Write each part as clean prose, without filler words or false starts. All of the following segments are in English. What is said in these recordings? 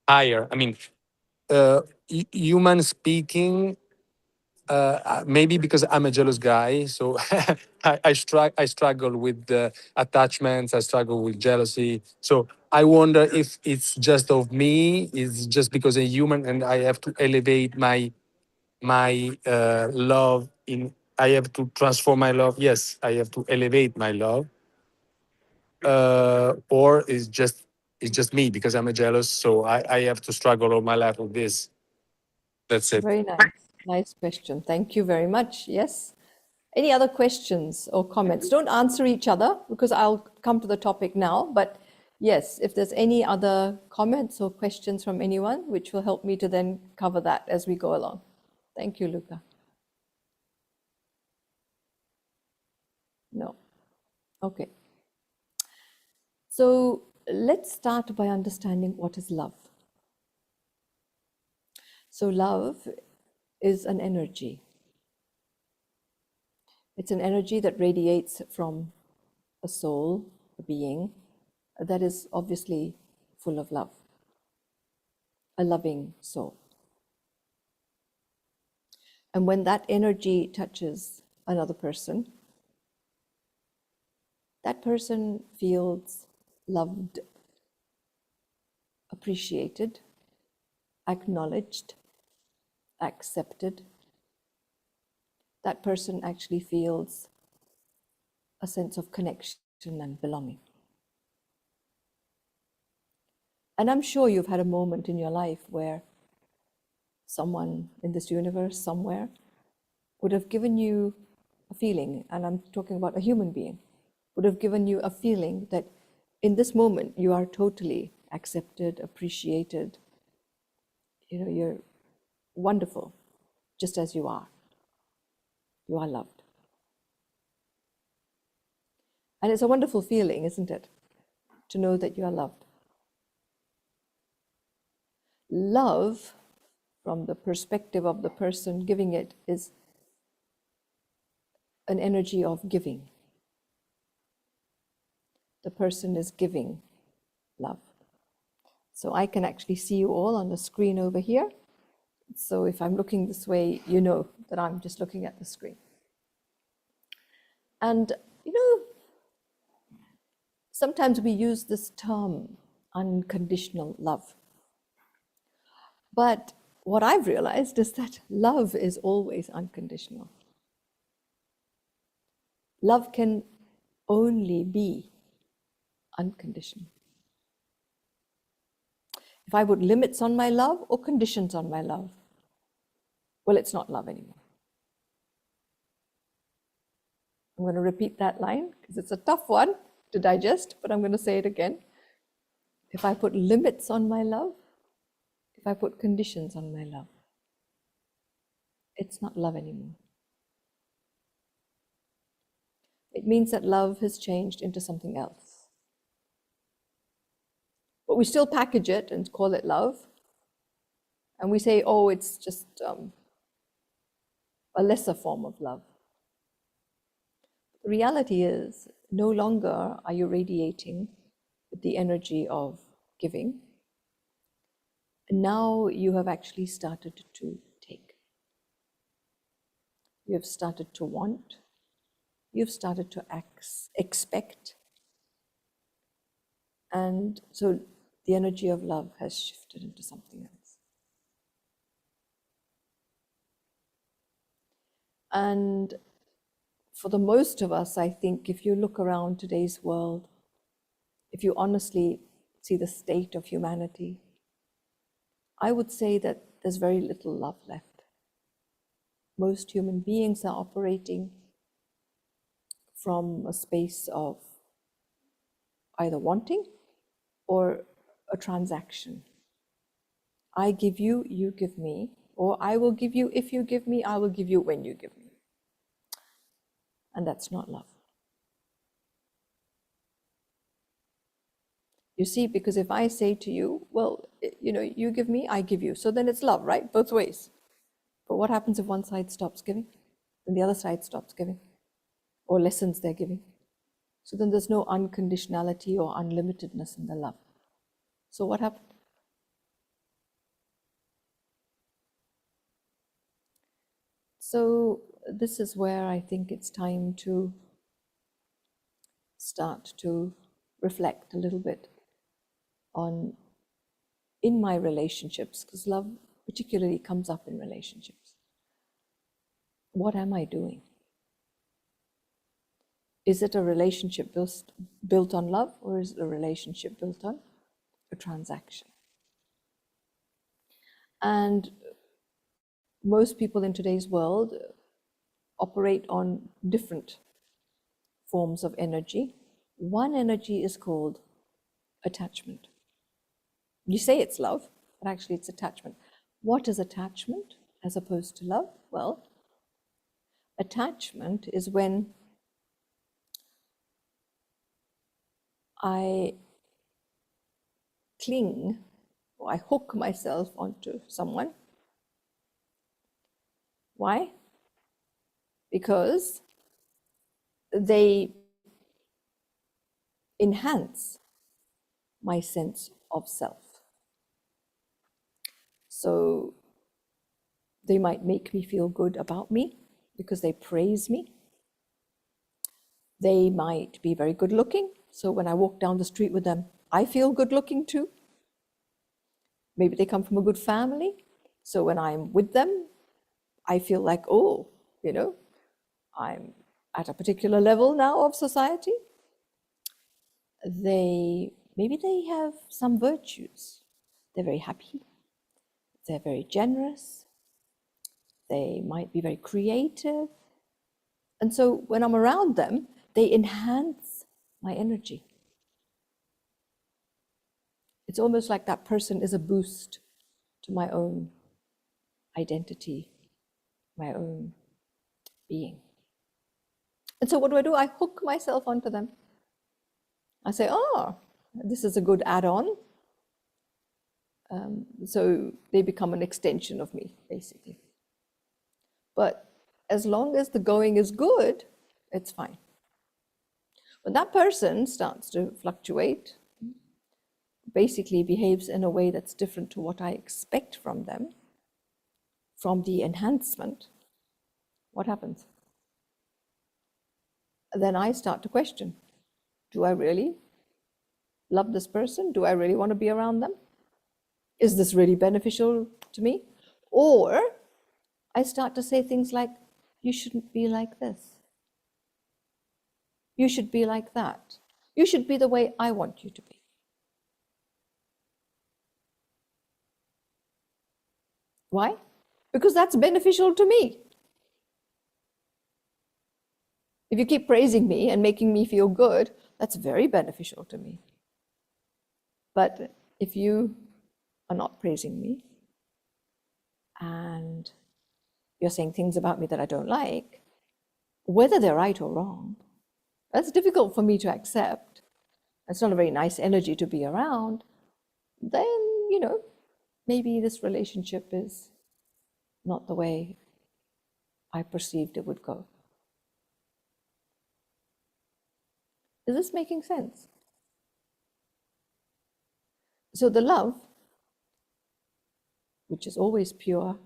higher. I mean, human speaking, maybe because I'm a jealous guy, so I struggle with attachments. I struggle with jealousy. So I wonder if it's just of me. It's just because I'm human and I have to elevate my love in. I have to transform my love. Yes, I have to elevate my love. Or it's just me because I'm a jealous. So I have to struggle all my life with this. That's it. Very nice. Nice question. Thank you very much. Yes. Any other questions or comments? Don't answer each other because I'll come to the topic now. But yes, if there's any other comments or questions from anyone, which will help me to then cover that as we go along. Thank you, Luca. No. Okay. So let's start by understanding what is love. So love is an energy. It's an energy that radiates from a soul, a being, that is obviously full of love, a loving soul. And when that energy touches another person, that person feels loved, appreciated, acknowledged, accepted. That person actually feels a sense of connection and belonging. And I'm sure you've had a moment in your life where someone in this universe somewhere would have given you a feeling, and I'm talking about a human being, would have given you a feeling that in this moment you are totally accepted, appreciated, you're wonderful just as you are. You are loved. And it's a wonderful feeling, isn't it? To know that you are loved. Love, from the perspective of the person giving it, is an energy of giving. The person is giving love. So I can actually see you all on the screen over here. So if I'm looking this way, you know that I'm just looking at the screen. And, sometimes we use this term, unconditional love. But what I've realized is that love is always unconditional. Love can only be unconditional. If I put limits on my love or conditions on my love, well, it's not love anymore. I'm going to repeat that line because it's a tough one to digest, but I'm going to say it again. If I put limits on my love, if I put conditions on my love, it's not love anymore. It means that love has changed into something else. But we still package it and call it love. And we say, oh, it's just a lesser form of love. The reality is, no longer are you radiating with the energy of giving. Now you have actually started to take. You have started to want. You've started to expect. And so the energy of love has shifted into something else. And for the most of us, I think, if you look around today's world, if you honestly see the state of humanity, I would say that there's very little love left. Most human beings are operating from a space of either wanting or a transaction. I give you, you give me, or I will give you if you give me, I will give you when you give me. And that's not love. You see, because if I say to you, well, you give me, I give you, so then it's love, right? Both ways. But what happens if one side stops giving and the other side stops giving or lessens their giving? So then there's no unconditionality or unlimitedness in the love. So what happened? So this is where I think it's time to start to reflect a little bit on, in my relationships, because love particularly comes up in relationships. What am I doing? Is it a relationship built on love, or is it a relationship built on a transaction? And most people in today's world operate on different forms of energy. One energy is called attachment. You say it's love, but actually it's attachment. What is attachment as opposed to love? Well, attachment is when I cling or I hook myself onto someone. Why? Because they enhance my sense of self. So they might make me feel good about me because they praise me. They might be very good looking. So when I walk down the street with them, I feel good looking too. Maybe they come from a good family. So when I'm with them, I feel like, oh, I'm at a particular level now of society. Maybe they have some virtues. They're very happy. They're very generous. They might be very creative. And so when I'm around them, they enhance my energy. It's almost like that person is a boost to my own identity, my own being. And so what do? I hook myself onto them. I say, oh, this is a good add-on. So they become an extension of me, basically. But as long as the going is good, it's fine. When that person starts to fluctuate, basically behaves in a way that's different to what I expect from them, from the enhancement, what happens? Then I start to question, do I really love this person? Do I really want to be around them? Is this really beneficial to me? Or I start to say things like, you shouldn't be like this. You should be like that. You should be the way I want you to be. Why? Because that's beneficial to me. If you keep praising me and making me feel good, that's very beneficial to me. But if you are not praising me and you're saying things about me that I don't like, whether they're right or wrong, that's difficult for me to accept. It's not a very nice energy to be around. Then, maybe this relationship is not the way I perceived it would go. Is this making sense? So the love, which is always pure,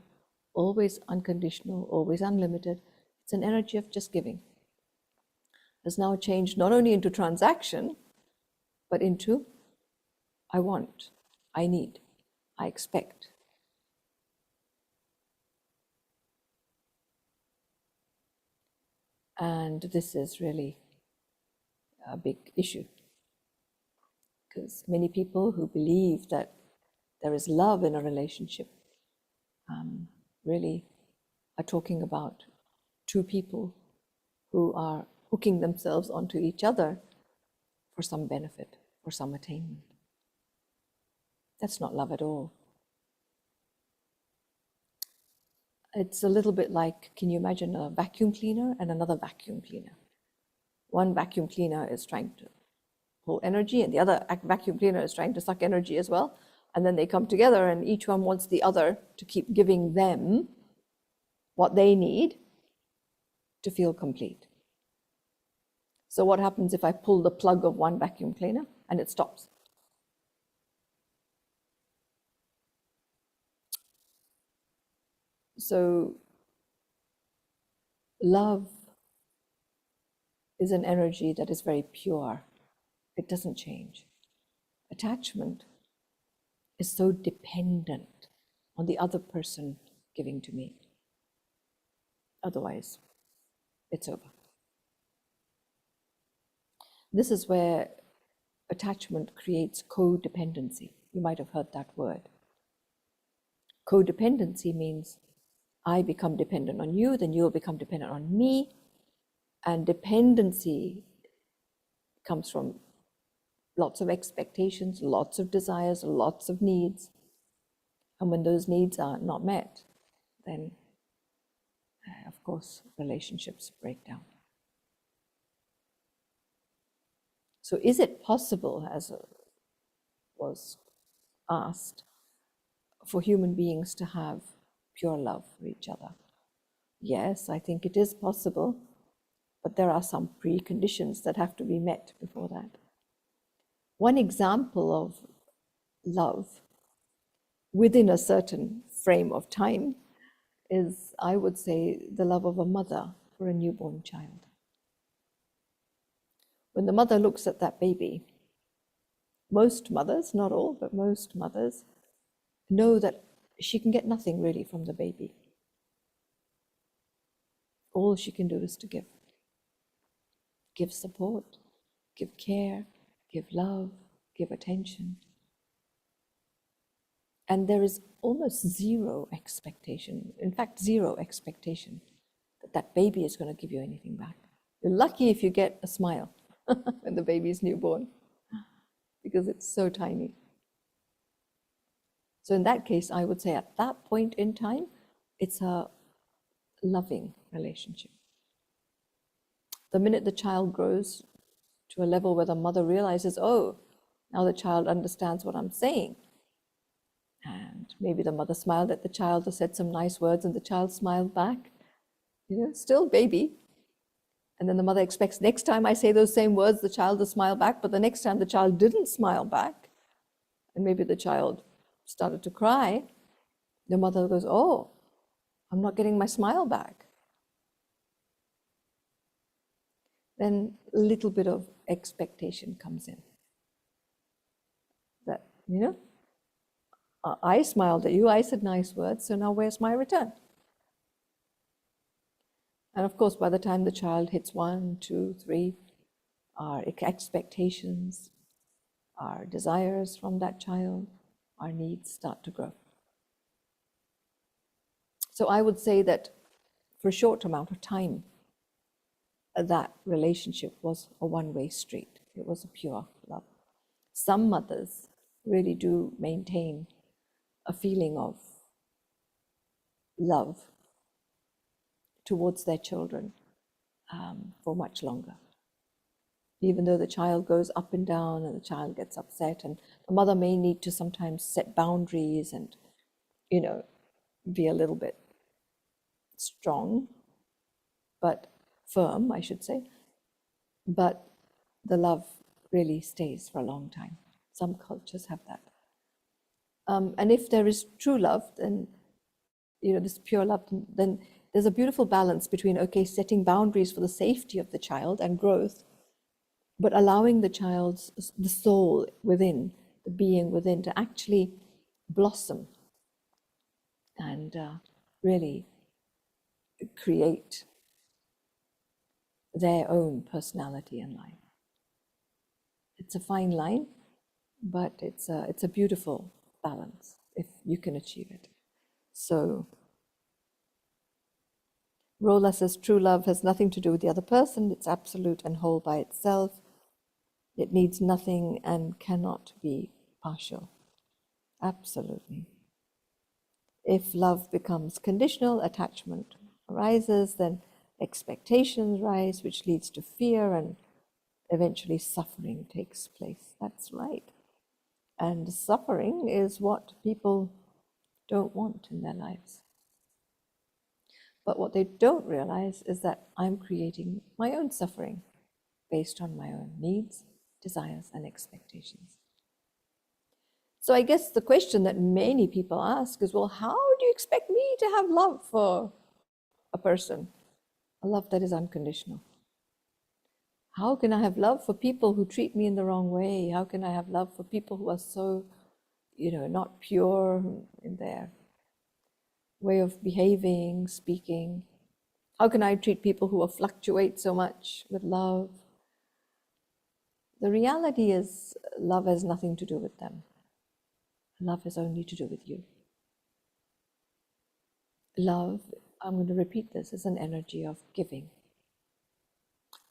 always unconditional, always unlimited, it's an energy of just giving, has now changed not only into transaction, but into I want, I need, I expect. And this is really a big issue, because many people who believe that there is love in a relationship really are talking about two people who are hooking themselves onto each other for some benefit, for some attainment. That's not love at all. It's a little bit like, can you imagine a vacuum cleaner and another vacuum cleaner? One vacuum cleaner is trying to pull energy, and the other vacuum cleaner is trying to suck energy as well. And then they come together, and each one wants the other to keep giving them what they need to feel complete. So what happens if I pull the plug of one vacuum cleaner and it stops? So Love is an energy that is very pure. It doesn't change. Attachment is so dependent on the other person giving to me. Otherwise, it's over. This is where attachment creates codependency. You might have heard that word. Codependency means I become dependent on you, then you'll become dependent on me. And dependency comes from lots of expectations, lots of desires, lots of needs. And when those needs are not met, then, of course, relationships break down. So is it possible, as was asked, for human beings to have pure love for each other? Yes, I think it is possible, but there are some preconditions that have to be met before that. One example of love within a certain frame of time is, I would say, the love of a mother for a newborn child. When the mother looks at that baby, most mothers, not all, but most mothers, know that she can get nothing really from the baby. All she can do is to give. Give support, give care, give love, give attention. And there is almost zero expectation, in fact, zero expectation that that baby is going to give you anything back. You're lucky if you get a smile when the baby is newborn, because it's so tiny. So in that case, I would say at that point in time, it's a loving relationship. The minute the child grows to a level where the mother realizes, oh, now the child understands what I'm saying. And maybe the mother smiled at the child or said some nice words and the child smiled back. Still baby. And then the mother expects next time I say those same words, the child will smile back. But the next time the child didn't smile back, and maybe the child started to cry, the mother goes, oh, I'm not getting my smile back. Then a little bit of expectation comes in. That, I smiled at you, I said nice words, so now where's my return? And of course, by the time the child hits 1, 2, 3, our expectations, our desires from that child, our needs start to grow. So I would say that for a short amount of time, that relationship was a one-way street. It was a pure love. Some mothers really do maintain a feeling of love towards their children for much longer. Even though the child goes up and down and the child gets upset, and the mother may need to sometimes set boundaries and, be a little bit strong, but firm, I should say. But the love really stays for a long time. Some cultures have that. And if there is true love, then, this pure love, then there's a beautiful balance between, okay, setting boundaries for the safety of the child and growth, but allowing the soul within, the being within, to actually blossom and really create their own personality in life. It's a fine line, but it's a beautiful balance if you can achieve it. So Rolla says true love has nothing to do with the other person. It's absolute and whole by itself. It needs nothing and cannot be partial. Absolutely. If love becomes conditional, attachment arises, then expectations rise, which leads to fear, and eventually suffering takes place. That's right. And suffering is what people don't want in their lives. But what they don't realize is that I'm creating my own suffering based on my own needs, desires, and expectations. So I guess the question that many people ask is, well, how do you expect me to have love for a person? a love that is unconditional. How can I have love for people who treat me in the wrong way? How can I have love for people who are so, not pure in their way of behaving, speaking? How can I treat people who fluctuate so much with love? The reality is, love has nothing to do with them. Love has only to do with you. Love, I'm going to repeat this, is an energy of giving.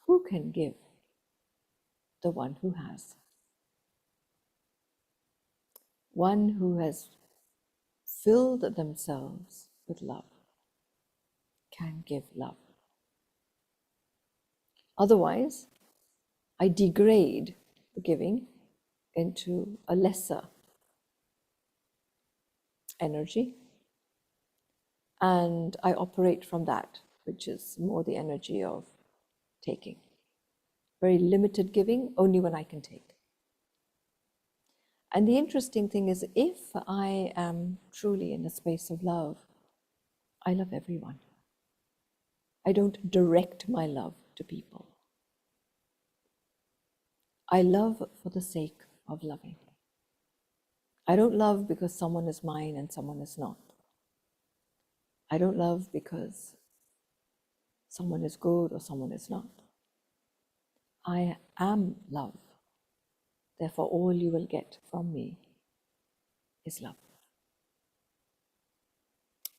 Who can give? The one who has. One who has filled themselves with love can give love. Otherwise, I degrade the giving into a lesser energy, and I operate from that, which is more the energy of taking. Very limited giving, only when I can take. And the interesting thing is, if I am truly in a space of love, I love everyone. I don't direct my love to people. I love for the sake of loving. I don't love because someone is mine and someone is not. I don't love because someone is good or someone is not. I am love. Therefore, all you will get from me is love.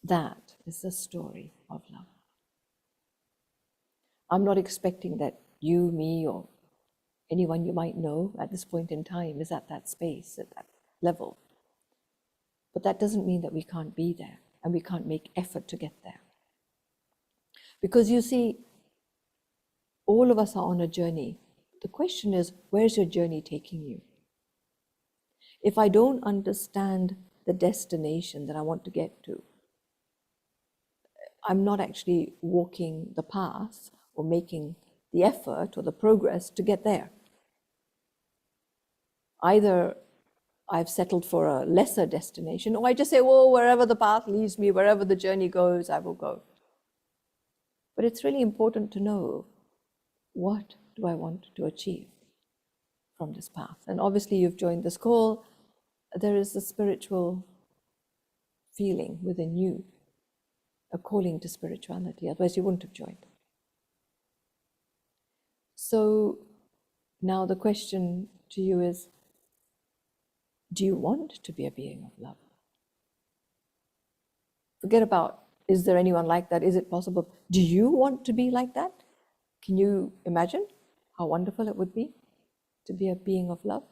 That is the story of love. I'm not expecting that you, me, or anyone you might know at this point in time is at that space, at that level. But that doesn't mean that we can't be there and we can't make effort to get there. Because you see, all of us are on a journey. The question is, where's your journey taking you? If I don't understand the destination that I want to get to, I'm not actually walking the path or making the effort or the progress to get there. Either I've settled for a lesser destination, or I just say, well, wherever the path leads me, wherever the journey goes, I will go. But it's really important to know, what do I want to achieve from this path? And obviously you've joined this call. There is a spiritual feeling within you, a calling to spirituality, otherwise you wouldn't have joined. So now the question to you is, do you want to be a being of love? Forget about, is there anyone like that? Is it possible? Do you want to be like that? Can you imagine how wonderful it would be to be a being of love,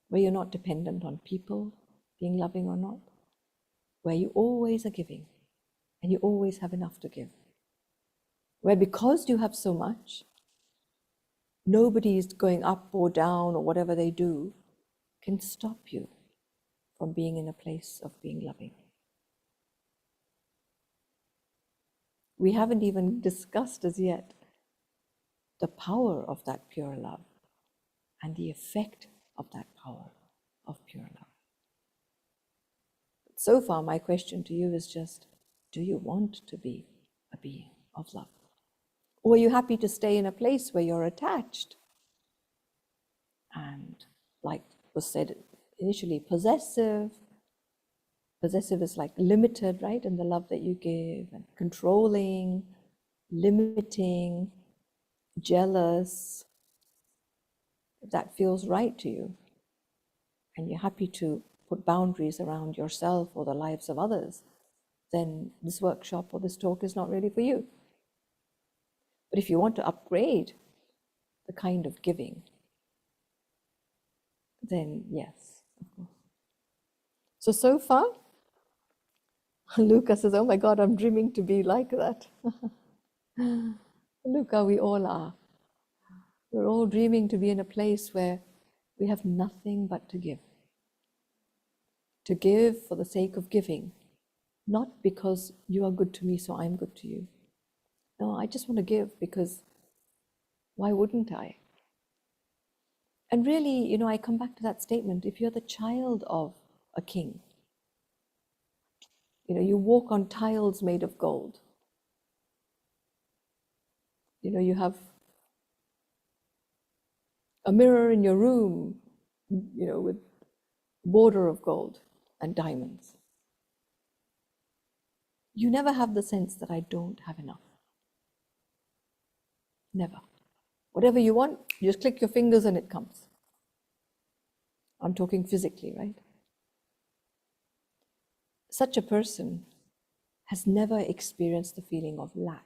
where you're not dependent on people being loving or not, where you always are giving and you always have enough to give, where because you have so much, nobody is going up or down or whatever they do can stop you from being in a place of being loving. We haven't even discussed as yet the power of that pure love and the effect of that power of pure love. So far, my question to you is just, do you want to be a being of love? Or are you happy to stay in a place where you're attached and, like was said initially, possessive? Possessive is like limited, right, in the love that you give, and controlling, limiting, jealous. If that feels right to you, and you're happy to put boundaries around yourself or the lives of others, then this workshop or this talk is not really for you. But if you want to upgrade the kind of giving, then yes, of course. So far, Luca says, oh my God, I'm dreaming to be like that. Luca, we all are. We're all dreaming to be in a place where we have nothing but to give. To give for the sake of giving, not because you are good to me, so I'm good to you. No, I just want to give because why wouldn't I? And really, I come back to that statement. If you're the child of a king, you walk on tiles made of gold. You have a mirror in your room, with border of gold and diamonds. You never have the sense that I don't have enough. Never. Whatever you want, you just click your fingers and it comes. I'm talking physically, right? Such a person has never experienced the feeling of lack.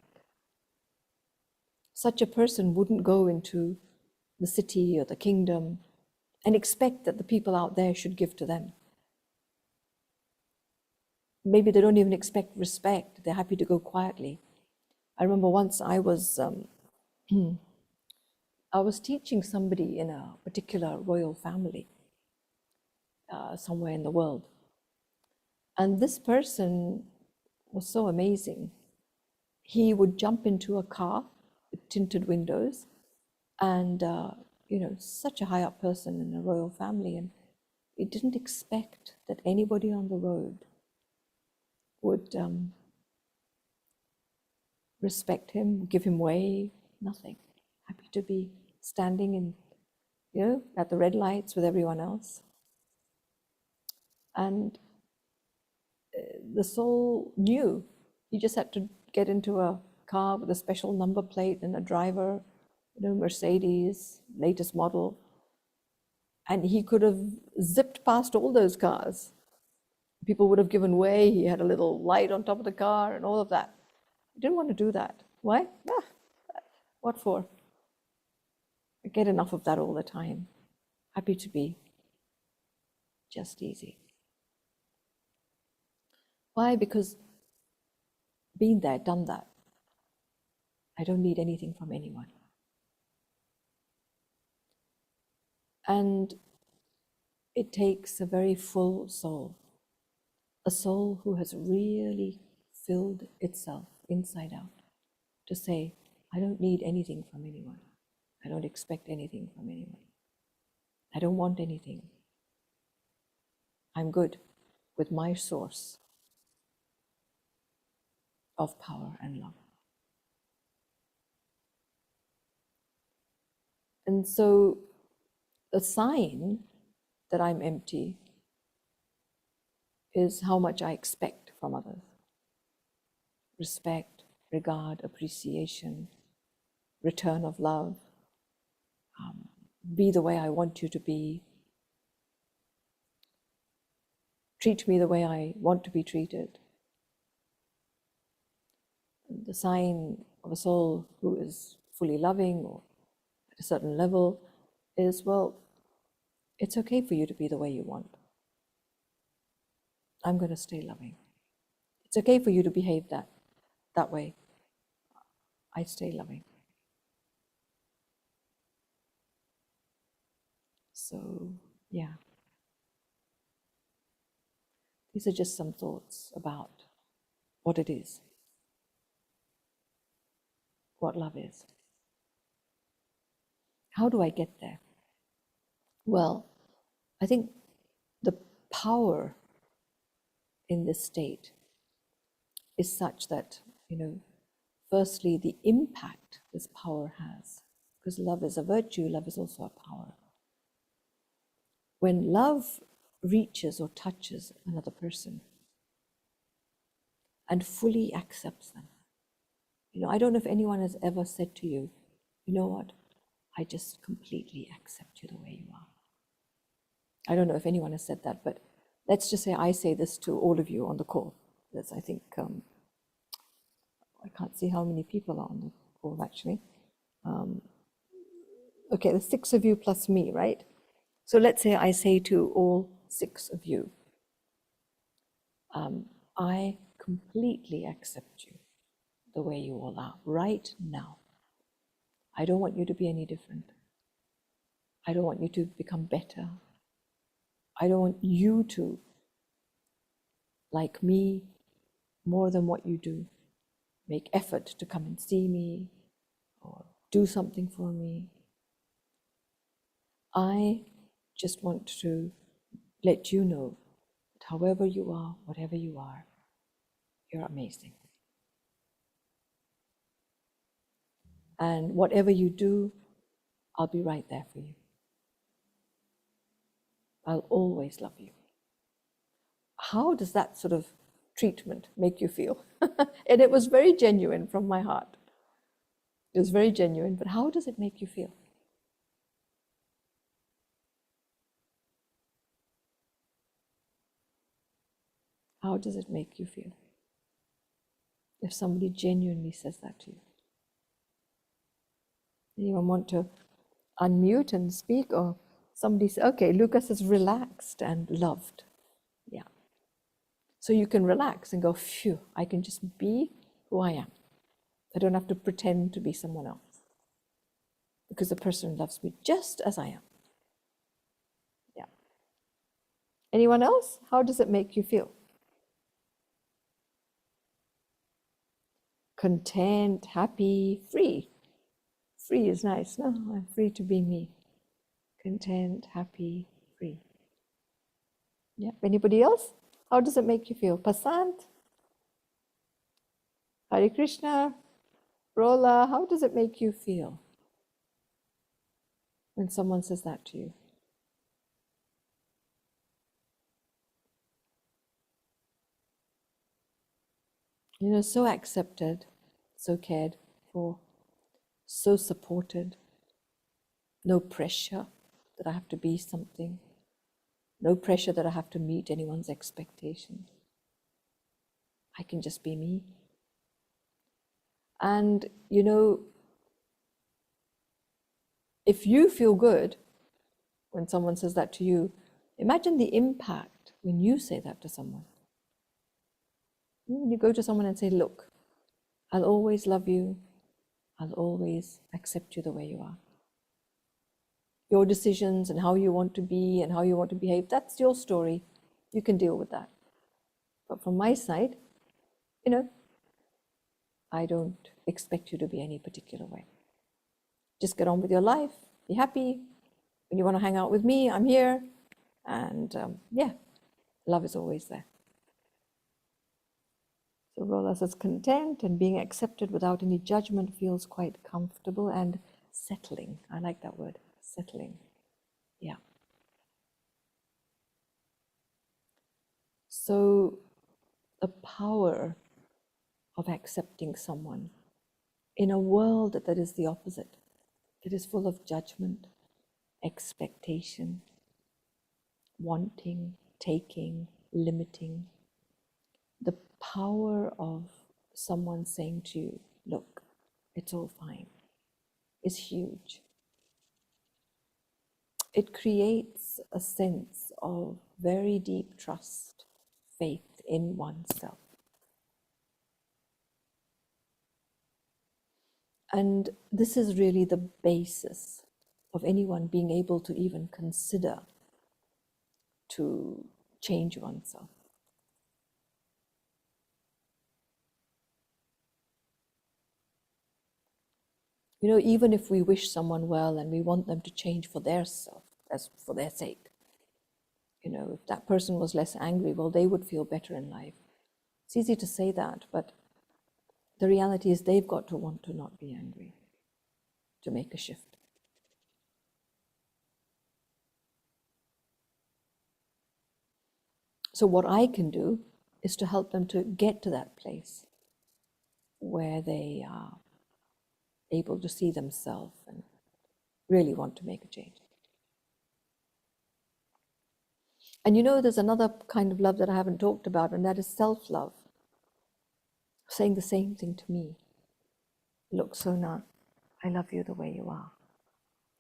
Such a person wouldn't go into the city or the kingdom and expect that the people out there should give to them. Maybe they don't even expect respect. They're happy to go quietly. I remember once I was teaching somebody in a particular royal family somewhere in the world. And this person was so amazing. He would jump into a car with tinted windows and, such a high up person in a royal family. And he didn't expect that anybody on the road would respect him, give him way, nothing. Happy to be standing in, at the red lights with everyone else. And the soul knew. He just had to get into a car with a special number plate and a driver, Mercedes, latest model. And he could have zipped past all those cars. People would have given way. He had a little light on top of the car and all of that. He didn't want to do that. Why? What for? I get enough of that all the time. Happy to be just easy. Why? Because been there, done that. I don't need anything from anyone. And it takes a very full soul, a soul who has really filled itself inside out, to say, I don't need anything from anyone. I don't expect anything from anyone. I don't want anything. I'm good with my source of power and love. And so the sign that I'm empty is how much I expect from others. Respect, regard, appreciation, return of love, be the way I want you to be, treat me the way I want to be treated. The sign of a soul who is fully loving or at a certain level is, well, it's okay for you to be the way you want. I'm going to stay loving. It's okay for you to behave that way. I stay loving. So, yeah. These are just some thoughts about what it is, what love is. How do I get there? Well, I think the power in this state is such that, firstly, the impact this power has, because love is a virtue, love is also a power. When love reaches or touches another person and fully accepts them, I don't know if anyone has ever said to you, you know what, I just completely accept you the way you are. I don't know if anyone has said that, but let's just say I say this to all of you on the call. There's, I think, I can't see how many people are on the call, actually. Okay, there's 6 of you plus me, right? So let's say I say to all 6 of you, I completely accept you the way you all are right now. I don't want you to be any different. I don't want you to become better. I don't want you to like me more than what you do. Make effort to come and see me or do something for me. I just want to let you know that however you are, whatever you are, you're amazing. And whatever you do, I'll be right there for you. I'll always love you. How does that sort of treatment make you feel? And it was very genuine from my heart. It was very genuine, but how does it make you feel? How does it make you feel if somebody genuinely says that to you? Anyone want to unmute and speak? Or somebody say, okay, Lucas is relaxed and loved. Yeah. So you can relax and go, phew, I can just be who I am. I don't have to pretend to be someone else, because the person loves me just as I am. Yeah. Anyone else? How does it make you feel? Content, happy, free. Free is nice. No, I'm free to be me. Content, happy, free. Yeah. Anybody else? How does it make you feel? Pasant? Hare Krishna? Rola, how does it make you feel when someone says that to you? You know, so accepted, so cared for, so supported, no pressure that I have to be something, no pressure that I have to meet anyone's expectations. I can just be me. And, you know, if you feel good when someone says that to you, imagine the impact when you say that to someone. When you go to someone and say, look, I'll always love you, I'll always accept you the way you are. Your decisions and how you want to be and how you want to behave, that's your story. You can deal with that. But from my side, you know, I don't expect you to be any particular way. Just get on with your life, be happy. When you want to hang out with me, I'm here. And yeah, love is always there. So Rola says, content and being accepted without any judgment feels quite comfortable and settling. I like that word, settling. Yeah. So the power of accepting someone in a world that is the opposite, that is full of judgment, expectation, wanting, taking, limiting. The power of someone saying to you, look, it's all fine, is huge. It creates a sense of very deep trust, faith in oneself. And this is really the basis of anyone being able to even consider to change oneself. You know, even if we wish someone well and we want them to change for their self, as for their sake, you know, if that person was less angry, well, they would feel better in life. It's easy to say that, but the reality is they've got to want to not be angry to make a shift. So what I can do is to help them to get to that place where they are able to see themselves and really want to make a change. And you know, there's another kind of love that I haven't talked about, and that is self-love. Saying the same thing to me. Look, Sona, I love you the way you are.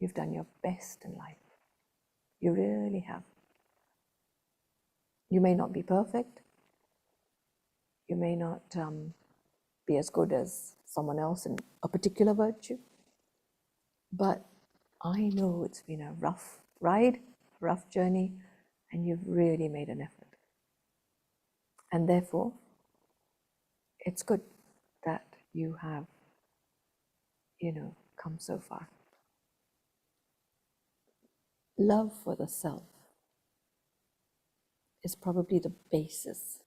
You've done your best in life. You really have. You may not be perfect. You may not be as good as someone else in a particular virtue. But I know it's been a rough ride, rough journey, and you've really made an effort. And therefore, it's good that you have, you know, come so far. Love for the self is probably the basis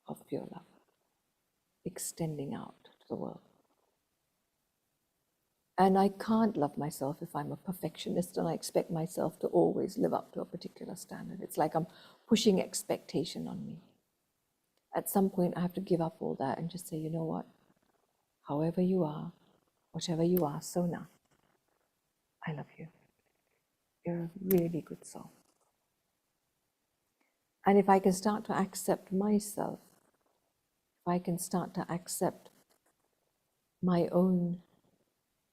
of pure love, extending out to the world. And I can't love myself if I'm a perfectionist and I expect myself to always live up to a particular standard. It's like I'm pushing expectation on me. At some point, I have to give up all that and just say, you know what? However you are, whatever you are, so now, I love you. You're a really good soul. And if I can start to accept myself, if I can start to accept my own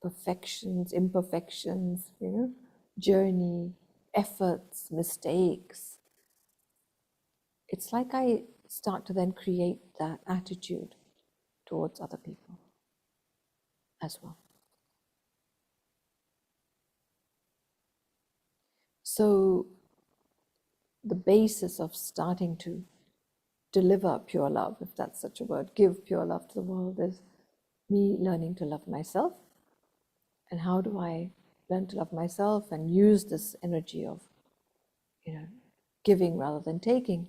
perfections, imperfections, journey, efforts, mistakes, it's like I start to then create that attitude towards other people as well. So the basis of starting to deliver pure love, if that's such a word, give pure love to the world, is me learning to love myself. And how do I learn to love myself and use this energy of, giving rather than taking?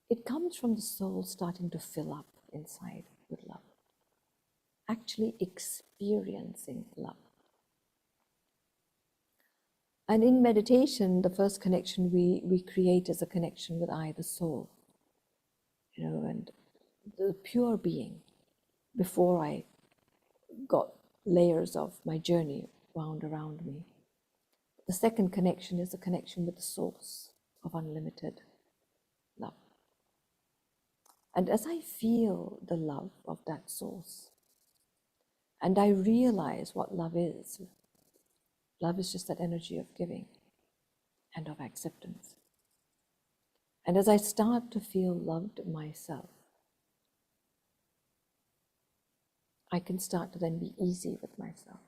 It comes from the soul starting to fill up inside with love, actually experiencing love. And in meditation, the first connection we create is a connection with I, the soul, and the pure being, before I got layers of my journey wound around me. The second connection is a connection with the source of unlimited love. And as I feel the love of that source, and I realize what love is just that energy of giving and of acceptance. And as I start to feel loved myself, I can start to then be easy with myself.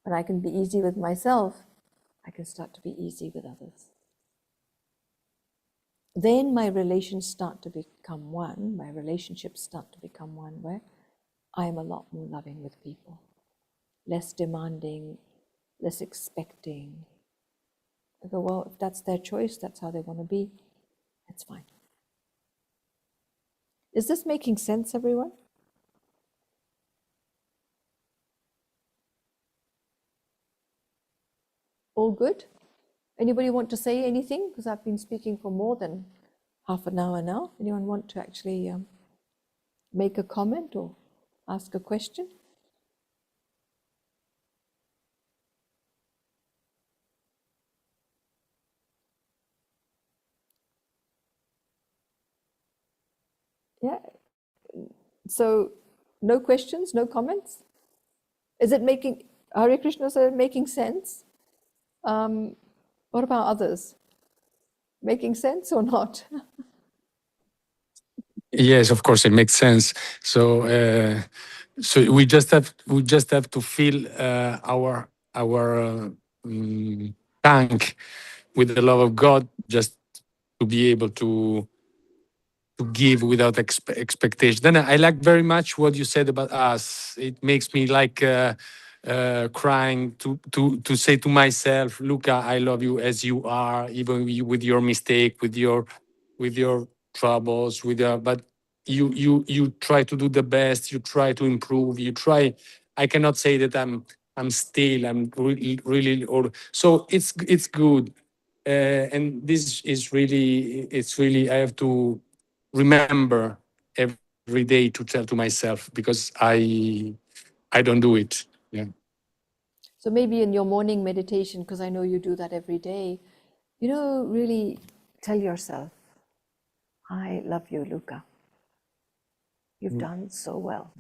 When I can be easy with myself, I can start to be easy with others. Then my relationships start to become one where I am a lot more loving with people, less demanding, less expecting. I go, well, if that's their choice, that's how they want to be, it's fine. Is this making sense, everyone? All good? Anybody want to say anything? Because I've been speaking for more than half an hour now. Anyone want to actually make a comment or ask a question? Yeah. So no questions, no comments? Is it making, Hare Krishna, is it making sense? What about others? Making sense or not? Yes, of course, it makes sense. So we just have to fill our tank with the love of God, just to be able to give without expectation. Then I like very much what you said about us. It makes me like crying to say to myself, Luca, I love you as you are, even with your mistake, with your troubles, but you try to do the best. You try to improve. You try. I cannot say that I'm still. I'm really old. So it's good. And this is really, it's really, I have to remember every day to tell to myself, because I don't do it. Yeah. So maybe in your morning meditation, because I know you do that every day, really tell yourself, I love you, Luca. You've done so well.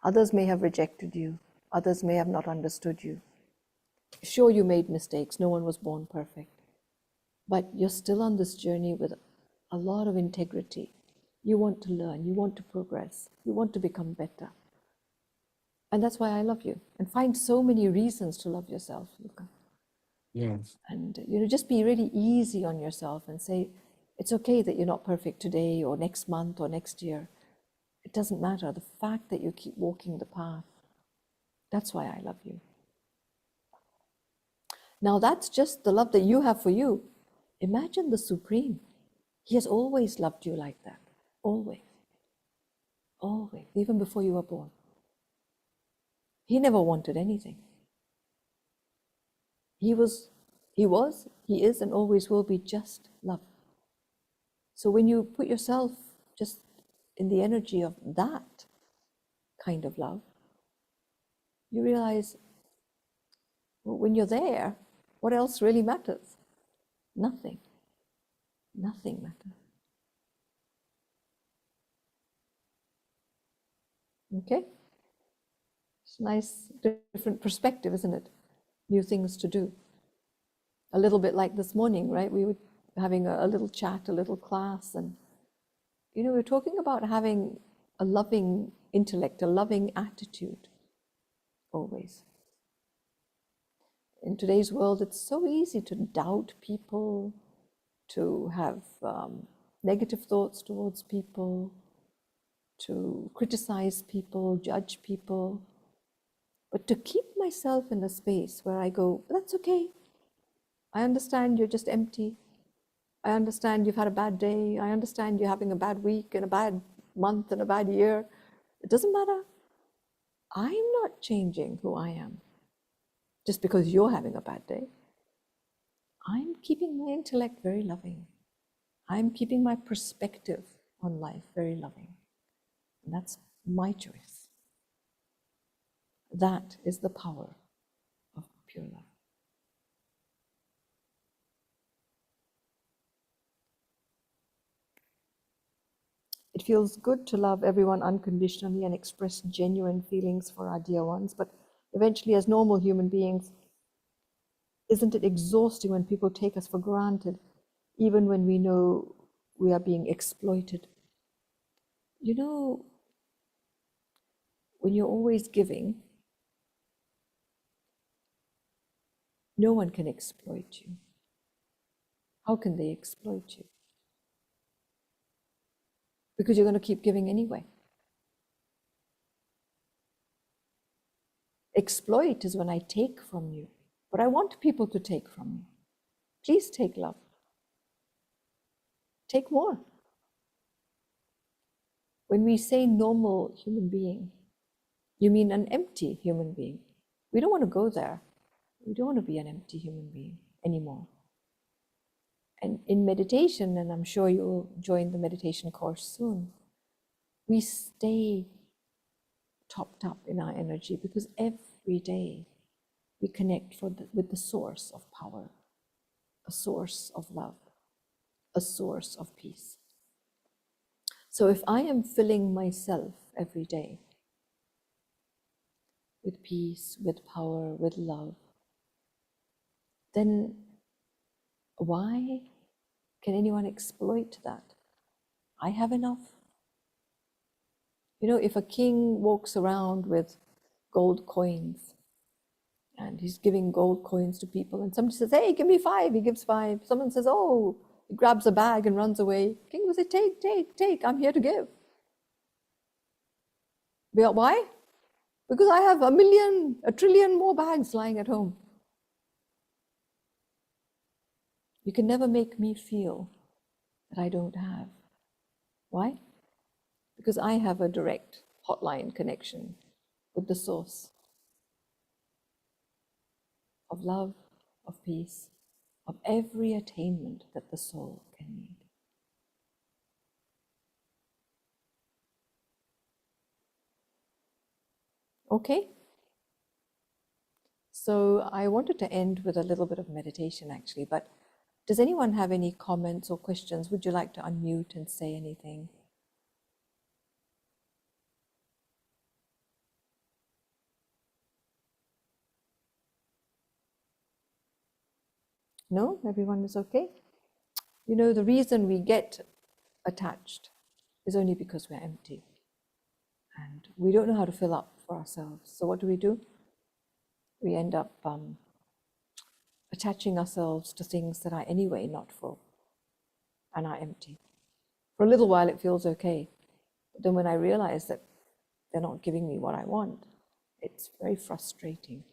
Others may have rejected you. Others may have not understood you. Sure, you made mistakes. No one was born perfect. But you're still on this journey with a lot of integrity. You want to learn. You want to progress. You want to become better. And that's why I love you. And find so many reasons to love yourself, Luca. Yeah. And just be really easy on yourself and say, it's okay that you're not perfect today or next month or next year. It doesn't matter. The fact that you keep walking the path, that's why I love you. Now that's just the love that you have for you. Imagine the Supreme. He has always loved you like that. Always. Always. Even before you were born. He never wanted anything. He is, and always will be just love. So when you put yourself just in the energy of that kind of love, you realize, well, when you're there, what else really matters? Nothing. Nothing matters. Okay? It's a nice, different perspective, isn't it? New things to do. A little bit like this morning, right? We were having a little chat, a little class, and we're talking about having a loving intellect, a loving attitude, always. In today's world, it's so easy to doubt people, to have negative thoughts towards people, to criticize people, judge people. But to keep myself in a space where I go, that's okay. I understand you're just empty. I understand you've had a bad day. I understand you're having a bad week and a bad month and a bad year. It doesn't matter. I'm not changing who I am just because you're having a bad day. I'm keeping my intellect very loving. I'm keeping my perspective on life very loving. And that's my choice. That is the power of pure love. It feels good to love everyone unconditionally and express genuine feelings for our dear ones, but eventually, as normal human beings, isn't it exhausting when people take us for granted, even when we know we are being exploited? When you're always giving, no one can exploit you. How can they exploit you? Because you're going to keep giving anyway. Exploit is when I take from you, but I want people to take from me. Please take love. Take more. When we say normal human being, you mean an empty human being. We don't want to go there. We don't want to be an empty human being anymore. And in meditation, and I'm sure you'll join the meditation course soon, we stay topped up in our energy because every day we connect with the source of power, a source of love, a source of peace. So if I am filling myself every day with peace, with power, with love, then why can anyone exploit that? I have enough. If a king walks around with gold coins and he's giving gold coins to people and somebody says, hey, give me 5, he gives 5. Someone says, oh, he grabs a bag and runs away. King will say, take, I'm here to give. Why? Because I have 1 trillion more bags lying at home. You can never make me feel that I don't have. Why? Because I have a direct hotline connection with the source of love, of peace, of every attainment that the soul can need. Okay? So I wanted to end with a little bit of meditation actually, but does anyone have any comments or questions? Would you like to unmute and say anything? No? Everyone is okay? The reason we get attached is only because we're empty. And we don't know how to fill up for ourselves. So what do? We end up attaching ourselves to things that are anyway not full and are empty. For a little while it feels okay. But then when I realize that they're not giving me what I want, it's very frustrating.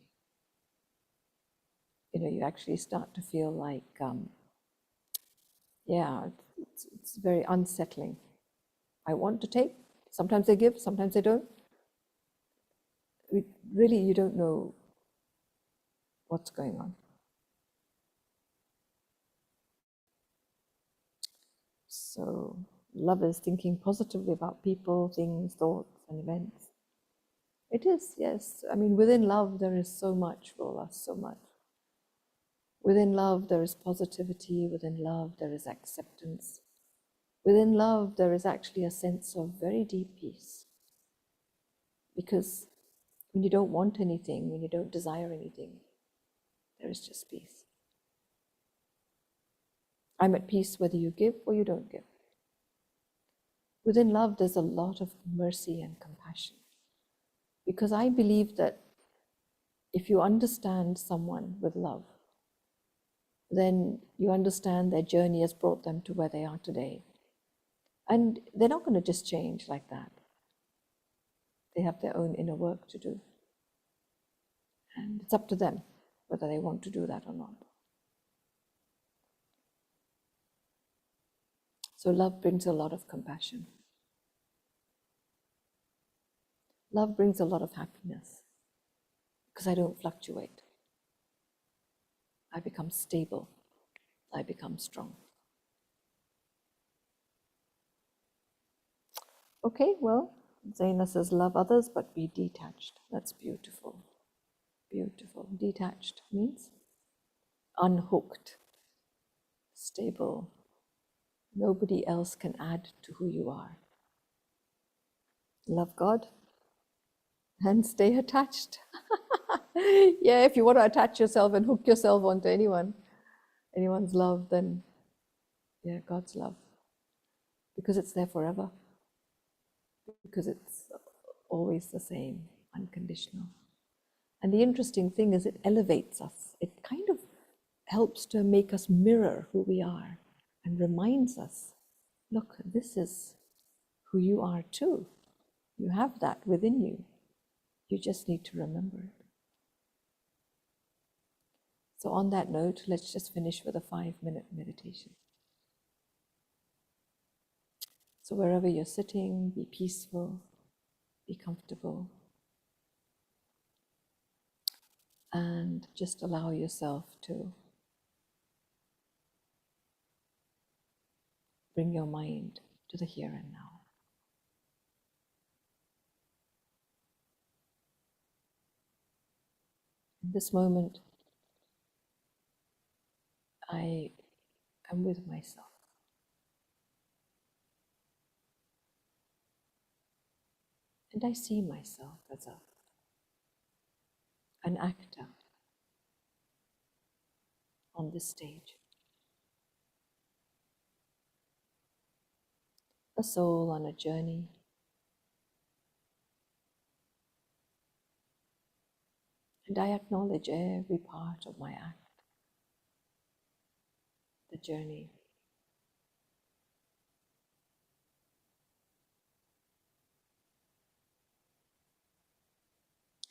You actually start to feel like, it's very unsettling. I want to take. Sometimes they give, sometimes they don't. really, you don't know what's going on. So love is thinking positively about people, things, thoughts, and events. It is, yes. I mean, within love, there is so much, Rola, so much. Within love, there is positivity. Within love, there is acceptance. Within love, there is actually a sense of very deep peace. Because when you don't want anything, when you don't desire anything, there is just peace. I'm at peace whether you give or you don't give. Within love, there's a lot of mercy and compassion. Because I believe that if you understand someone with love, then you understand their journey has brought them to where they are today. And they're not going to just change like that. They have their own inner work to do. And it's up to them whether they want to do that or not. So love brings a lot of compassion. Love brings a lot of happiness because I don't fluctuate. I become stable. I become strong. Okay, well, Zaina says, love others, but be detached. That's beautiful. Beautiful. Detached means unhooked, stable. Nobody else can add to who you are. Love God and stay attached. Yeah, if you want to attach yourself and hook yourself onto anyone's love, then yeah, God's love. Because it's there forever. Because it's always the same, unconditional. And the interesting thing is it elevates us. It kind of helps to make us mirror who we are and reminds us, look, this is who you are too. You have that within you. You just need to remember it. So on that note, let's just finish with a 5-minute meditation. So wherever you're sitting, be peaceful, be comfortable, and just allow yourself to bring your mind to the here and now. In this moment, I am with myself. And I see myself as an actor on this stage. A soul on a journey. And I acknowledge every part of my act, the journey.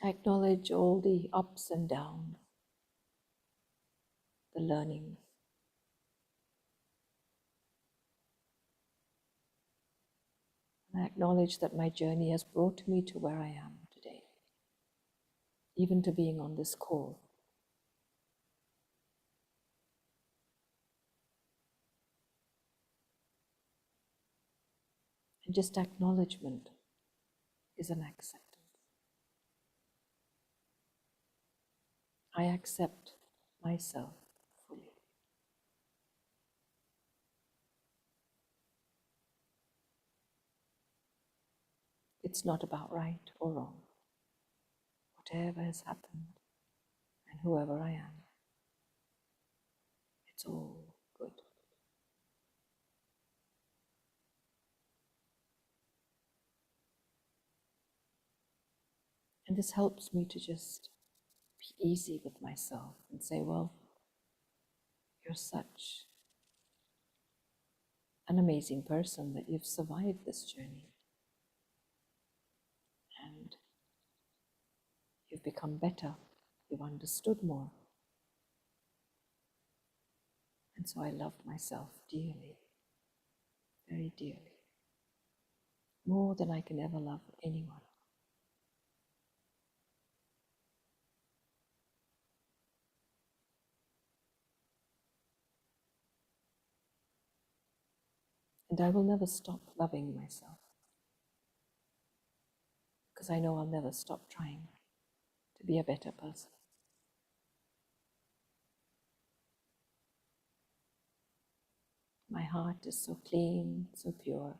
I acknowledge all the ups and downs, the learnings. I acknowledge that my journey has brought me to where I am today, even to being on this call. And just acknowledgement is an acceptance. I accept myself fully. It's not about right or wrong. Whatever has happened and whoever I am, it's all good. And this helps me to just be easy with myself and say, well, you're such an amazing person that you've survived this journey. And you've become better. You've understood more. And so I love myself dearly, very dearly, more than I can ever love anyone. And I will never stop loving myself, because I know I'll never stop trying to be a better person. My heart is so clean, so pure.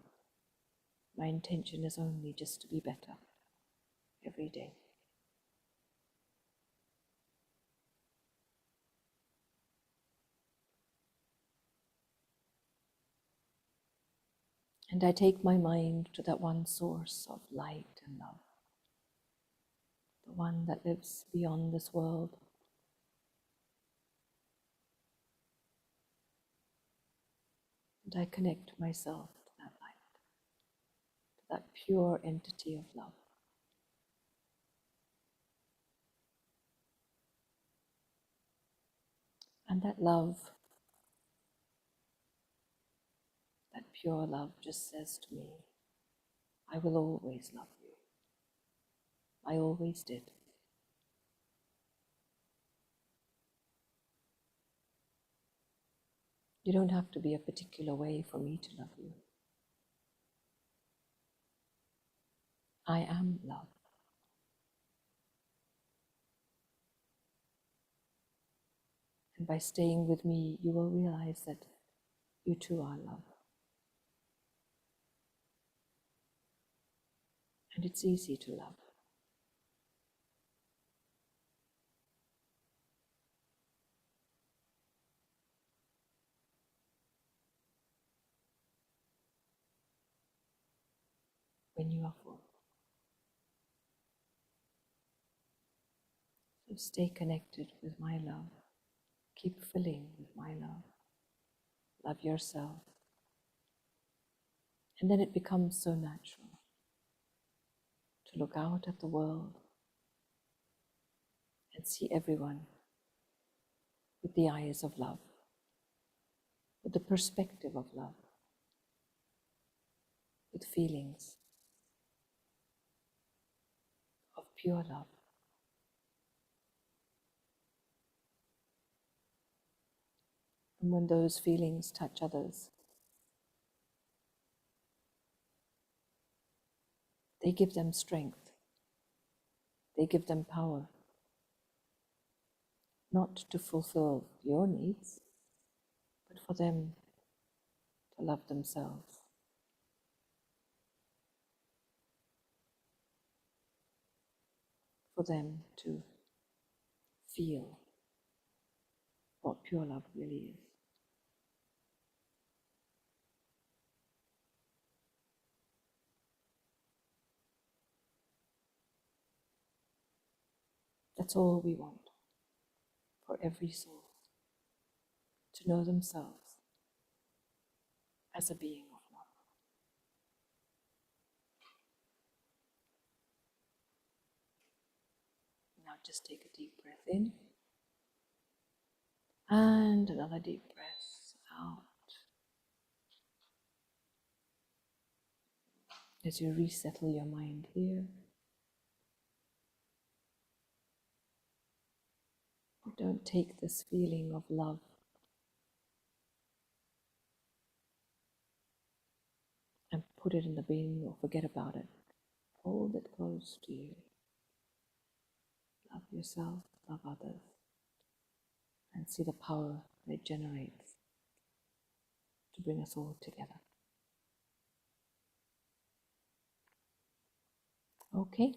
My intention is only just to be better every day. And I take my mind to that one source of light and love, the one that lives beyond this world. And I connect myself to that light, to that pure entity of love. And that love, that pure love, just says to me, I will always love you. I always did. You don't have to be a particular way for me to love you. I am love. And by staying with me, you will realize that you too are love. And it's easy to love. When you are full. So stay connected with my love. Keep filling with my love. Love yourself. And then it becomes so natural to look out at the world and see everyone with the eyes of love, with the perspective of love, with feelings of pure love. And when those feelings touch others, they give them strength. They give them power, not to fulfill your needs, but for them to love themselves. For them to feel what pure love really is. That's all we want for every soul, to know themselves as a being of love. Now just take a deep breath in and another deep breath out. As you resettle your mind here, don't take this feeling of love and put it in the bin or forget about it. Hold it close to you. Love yourself, love others, and see the power that it generates to bring us all together. Okay,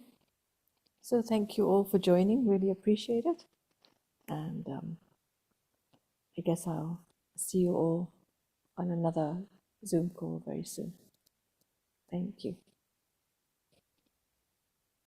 so thank you all for joining, really appreciate it. And I guess I'll see you all on another Zoom call very soon. Thank you.